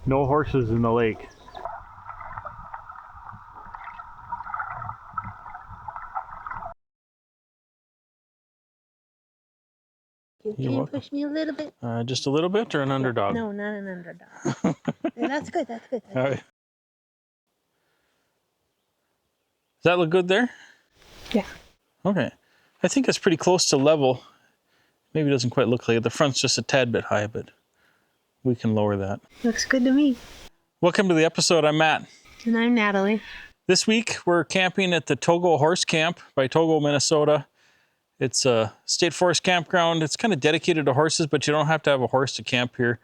No horses in the lake. Can you push me a little bit? Just a little bit, or an underdog? No, not an underdog. Yeah, that's good, that's good. All right. Does that look good there? Yeah. Okay. I think it's pretty close to level. Maybe it doesn't quite look like it. The front's just a tad bit high, but we can lower that. Looks good to me. Welcome to the episode. I'm Matt. And I'm Natalie. This week, we're camping at the Togo Horse Camp by Togo, Minnesota. It's a state forest campground. It's kind of dedicated to horses, but you don't have to have a horse to camp here.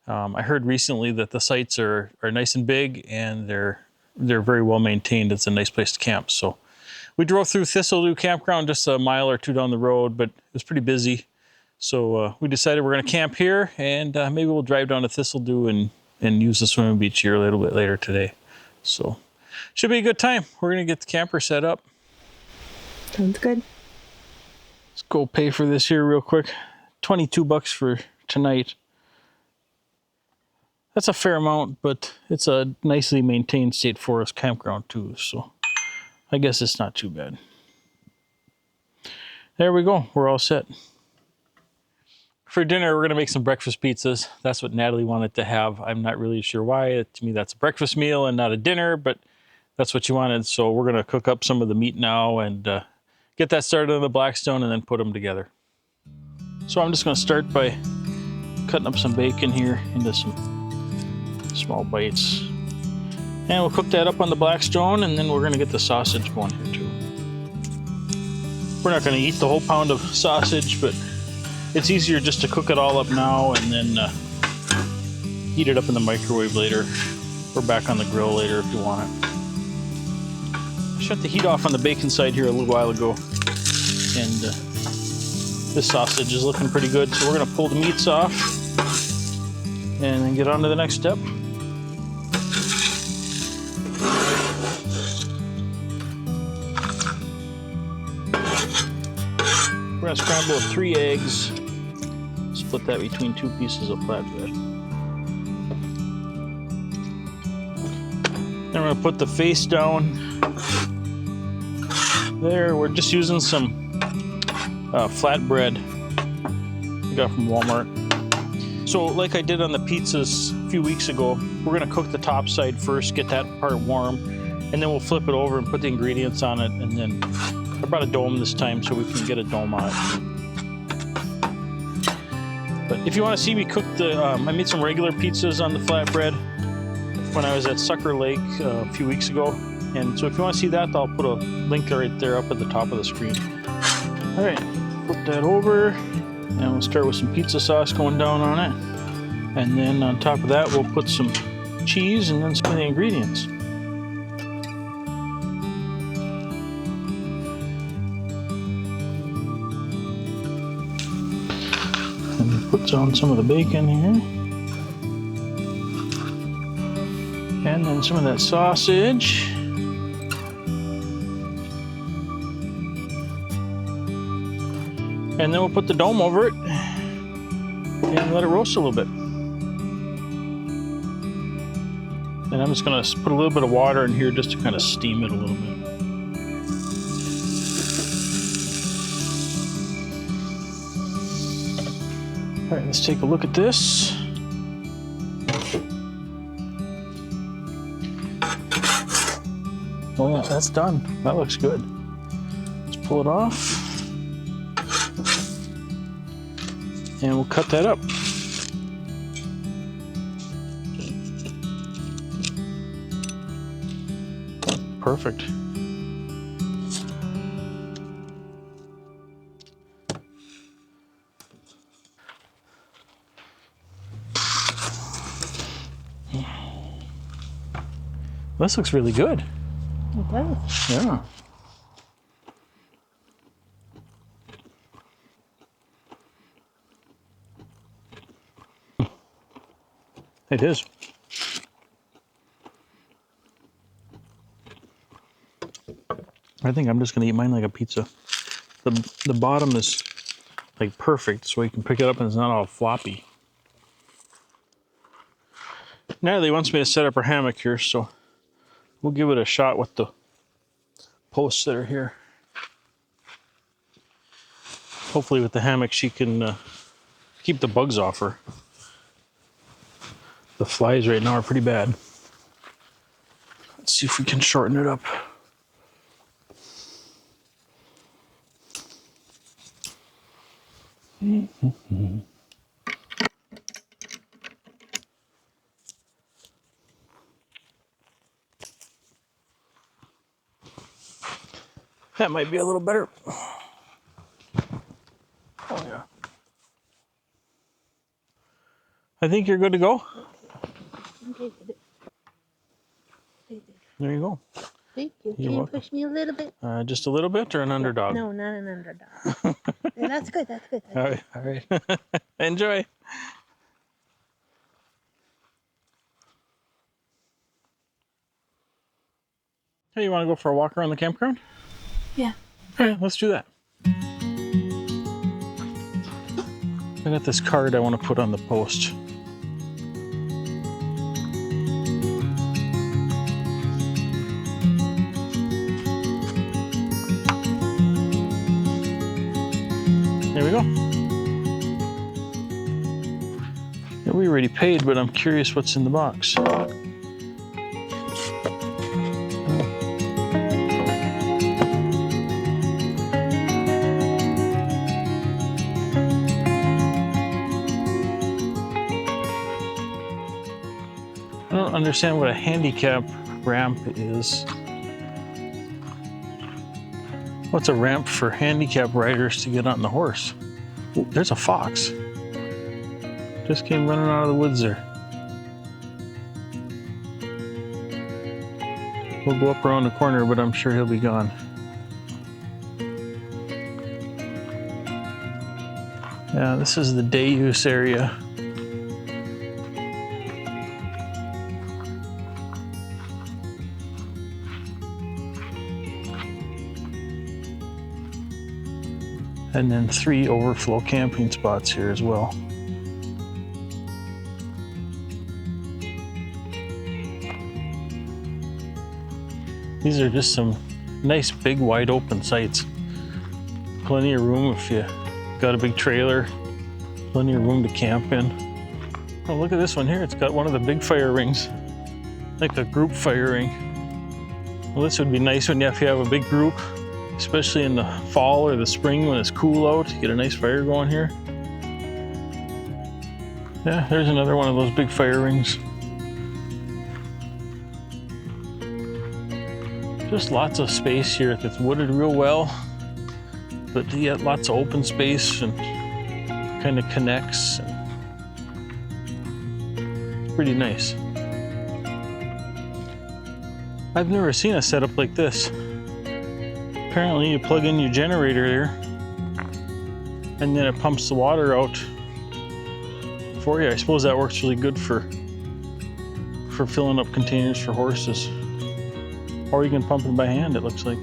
I heard recently that the sites are nice and big, and they're very well maintained. It's a nice place to camp. So we drove through Thistledew Campground just a mile or two down the road, but it was pretty busy. So we decided we're going to camp here, and maybe we'll drive down to Thistledew and use the swimming beach here a little bit later today. So should be a good time. We're going to get the camper set up. Sounds good. Let's go pay for this here real quick. $22 for tonight. That's a fair amount, but it's a nicely maintained state forest campground too, so I guess it's not too bad. There we go. We're all set. For dinner, we're going to make some breakfast pizzas. That's what Natalie wanted to have. I'm not really sure why. To me, that's a breakfast meal and not a dinner, but that's what she wanted. So we're going to cook up some of the meat now and get that started on the Blackstone and then put them together. So I'm just going to start by cutting up some bacon here into some small bites. And we'll cook that up on the Blackstone, and then we're going to get the sausage going here too. We're not going to eat the whole pound of sausage, but it's easier just to cook it all up now and then heat it up in the microwave later, or back on the grill later if you want it. I shut the heat off on the bacon side here a little while ago, and this sausage is looking pretty good, so we're going to pull the meats off and then get on to the next step. We're going to scramble 3 eggs, split that between 2 pieces of flatbread. Then we're going to put the face down. There, we're just using some flatbread we got from Walmart. So like I did on the pizzas a few weeks ago, we're going to cook the top side first, get that part warm, and then we'll flip it over and put the ingredients on it. And then I brought a dome this time so we can get a dome on it. But if you want to see me cook I made some regular pizzas on the flatbread when I was at Sucker Lake a few weeks ago. And so if you want to see that, I'll put a link right there up at the top of the screen. All right, flip that over, and we'll start with some pizza sauce going down on it. And then on top of that, we'll put some cheese and then some of the ingredients. And put down some of the bacon here. And then some of that sausage. And then we'll put the dome over it and let it roast a little bit. And I'm just going to put a little bit of water in here just to kind of steam it a little bit. All right, let's take a look at this. Oh yeah, that's done. That looks good. Let's pull it off. And we'll cut that up. Perfect. This looks really good. It does. Yeah. It is. I think I'm just gonna eat mine like a pizza. The bottom is like perfect, so you can pick it up and it's not all floppy. Natalie wants me to set up her hammock here, so we'll give it a shot with the posts that are here. Hopefully with the hammock she can keep the bugs off her. The flies right now are pretty bad. Let's see if we can shorten it up. That might be a little better. Oh yeah. I think you're good to go. There you go. Thank you. You're Can you welcome. push me a little bit? Just a little bit or an underdog? No, not an underdog. Yeah, that's good. That's good. All right. All right. Enjoy. Hey, you want to go for a walk around the campground? Yeah. All right, let's do that. I got this card I want to put on the post. There we go. Yeah, we already paid, but I'm curious what's in the box. I don't understand what a handicap ramp is. What's a ramp for handicap riders to get on the horse? Ooh, there's a fox. Just came running out of the woods there. We'll go up around the corner, but I'm sure he'll be gone. Yeah, this is the day use area. And then 3 overflow camping spots here as well. These are just some nice big wide open sites. Plenty of room if you got a big trailer. Plenty of room to camp in. Oh, look at this one here. It's got one of the big fire rings. Like a group fire ring. Well, this would be nice if you have a big group. Especially in the fall or the spring when it's cool out, you get a nice fire going here. Yeah, there's another one of those big fire rings. Just lots of space here. It's wooded real well, but you get lots of open space and kind of connects. It's pretty nice. I've never seen a setup like this. Apparently you plug in your generator there and then it pumps the water out for you. I suppose that works really good for filling up containers for horses. Or you can pump it by hand, it looks like.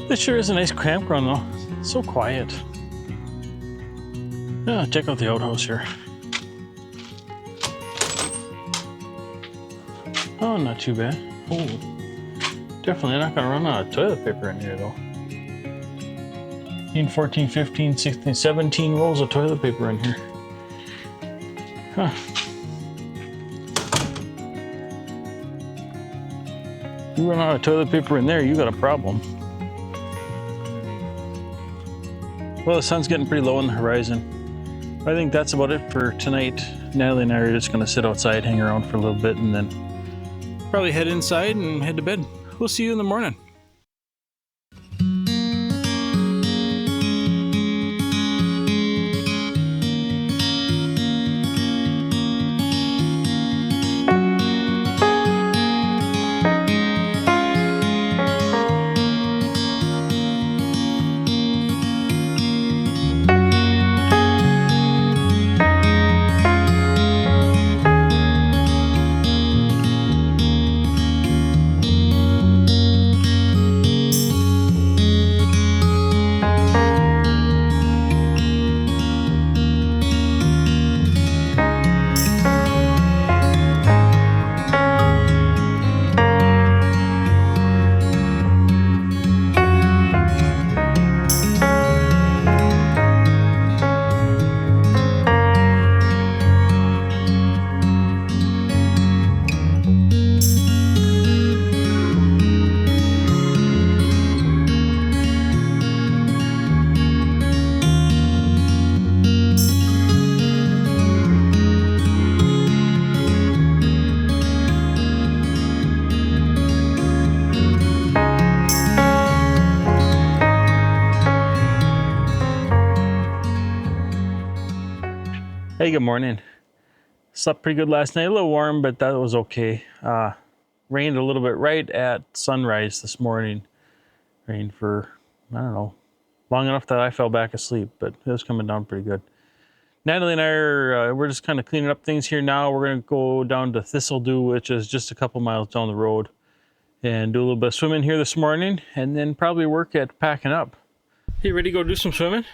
This sure is a nice campground though. It's so quiet. Yeah, check out the outhouse here. Oh, not too bad. Oh. Definitely not gonna run out of toilet paper in here though. 14, 15, 16, 17 rolls of toilet paper in here. Huh. You run out of toilet paper in there, you got a problem. Well, the sun's getting pretty low on the horizon. I think that's about it for tonight. Natalie and I are just gonna sit outside, hang around for a little bit, and then probably head inside and head to bed. We'll see you in the morning. Hey, good morning. Slept pretty good last night. A little warm, but that was okay. Rained a little bit right at sunrise this morning. Rained for, I don't know, long enough that I fell back asleep, but it was coming down pretty good. Natalie and I are, we're just kind of cleaning up things here now. We're going to go down to Thistledew, which is just a couple miles down the road, and do a little bit of swimming here this morning, and then probably work at packing up. Hey, ready to go do some swimming?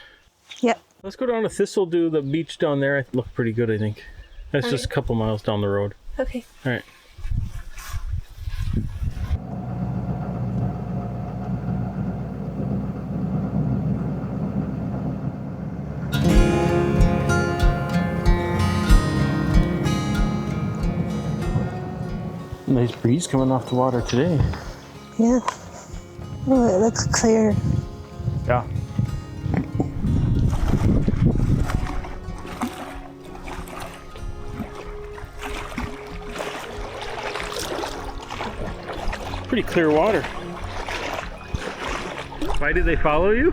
Yep. Let's go down to Thistledew. The beach down there looked pretty good, I think. That's just a couple miles down the road. Okay. All right. Nice breeze coming off the water today. Yeah. Oh, it looks clear. Yeah. Pretty clear water. Why do they follow you?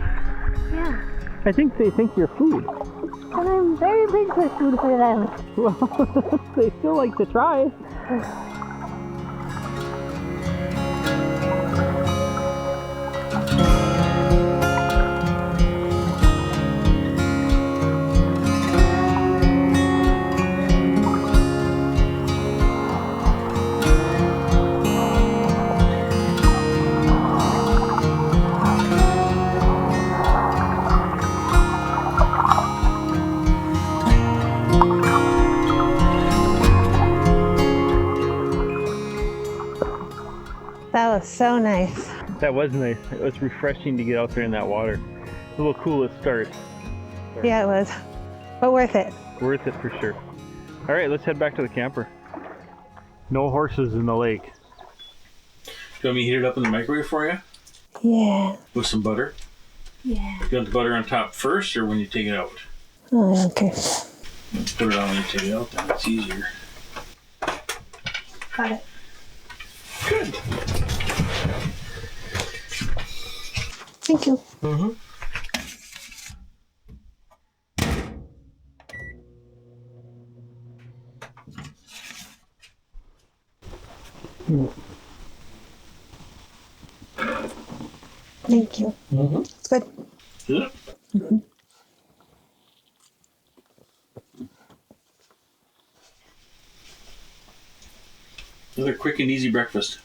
Yeah. I think they think you're food. And I'm very big for food for them. Well, they still like to try. That was so nice. That was nice. It was refreshing to get out there in that water. A little cool at start. Yeah, it was. But worth it. Worth it for sure. All right, let's head back to the camper. No horses in the lake. Do you want me to heat it up in the microwave for you? Yeah. With some butter? Yeah. You want the butter on top first or when you take it out? Oh, I don't care. Put it on when you take it out, then it's easier. Got it. Good. Thank you. Mm-hmm. Thank you. Mm-hmm. It's good. Yeah. Mm-hmm. Another quick and easy breakfast.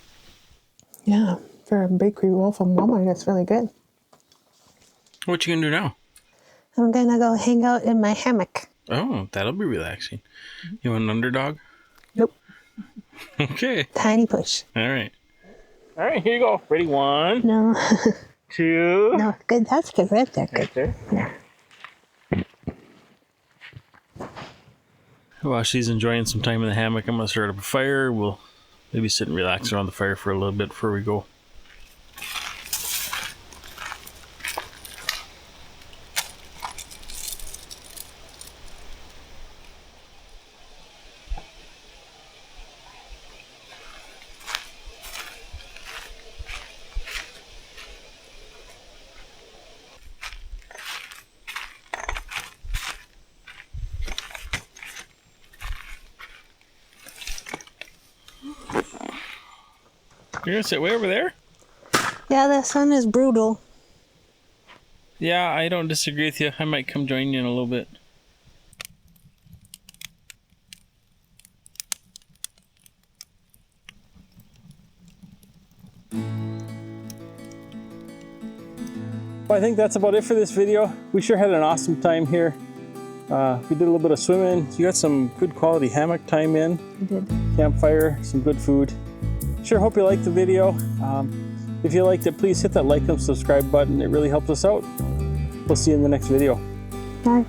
Yeah. For a bakery roll from Walmart, that's really good. What you gonna do now? I'm gonna go hang out in my hammock. Oh, that'll be relaxing. You want an underdog? Nope. Okay. Tiny push. All right. All right, here you go. Ready? 1, No. 2. No, good. That's good. Right there. Good. Right there. Yeah. While she's enjoying some time in the hammock, I'm gonna start up a fire. We'll maybe sit and relax around the fire for a little bit before we go. You're gonna sit way over there? Yeah, the sun is brutal. Yeah, I don't disagree with you. I might come join you in a little bit. Well, I think that's about it for this video. We sure had an awesome time here. We did a little bit of swimming. You got some good quality hammock time in. I did. Campfire, some good food. Sure hope you liked the video. If you liked it, please hit that like and subscribe button. It really helps us out. We'll see you in the next video. Bye.